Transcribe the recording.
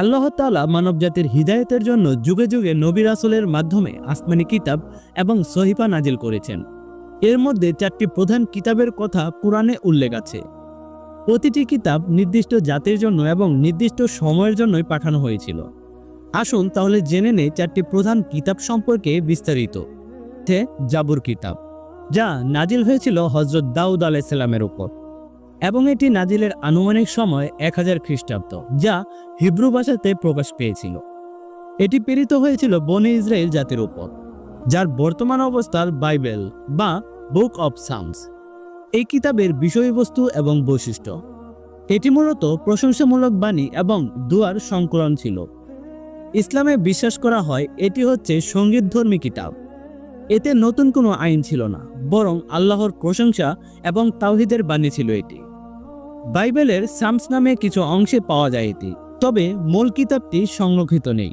আল্লাহ তাআলা মানবজাতির হিদায়াতের জন্য যুগে যুগে নবী রাসূলের মাধ্যমে আসমানি কিতাব এবং সহিফা নাজিল করেছেন। এর মধ্যে 4টি প্রধান কিতাবের কথা কুরআনে উল্লেখ আছে। প্রতিটি কিতাব নির্দিষ্ট জাতির জন্য এবং নির্দিষ্ট সময়ের জন্যই পাঠানো হয়েছিল। আসুন তাহলে জেনে নেই 4টি প্রধান কিতাব সম্পর্কে বিস্তারিত। জাবুর কিতাব, যা নাজিল হয়েছিল হযরত দাউদ আলাইহিস সালামের উপর এবং এটি নাজিলের আনুমানিক সময় 1000 খ্রিস্টাব্দ, যা হিব্রু ভাষাতে প্রকাশ পেয়েছিল। এটি প্রেরিত হয়েছিল বনি ইসরাইল জাতির উপর, যার বর্তমান অবস্থার বাইবেল বা বুক অব সামস। এই কিতাবের বিষয়বস্তু এবং বৈশিষ্ট্য: এটি মূলত প্রশংসামূলক বাণী এবং দুয়ার সংকলন ছিল। ইসলামে বিশ্বাস করা হয় এটি হচ্ছে সঙ্গীতধর্মী কিতাব। এতে নতুন কোনো আইন ছিল না, বরং আল্লাহর প্রশংসা এবং তাওহীদের বাণী ছিল এটি। বাইবেলের সামস নামে কিছু অংশে পাওয়া যায় এটি, তবে মূল কিতাবটি সংরক্ষিত নেই।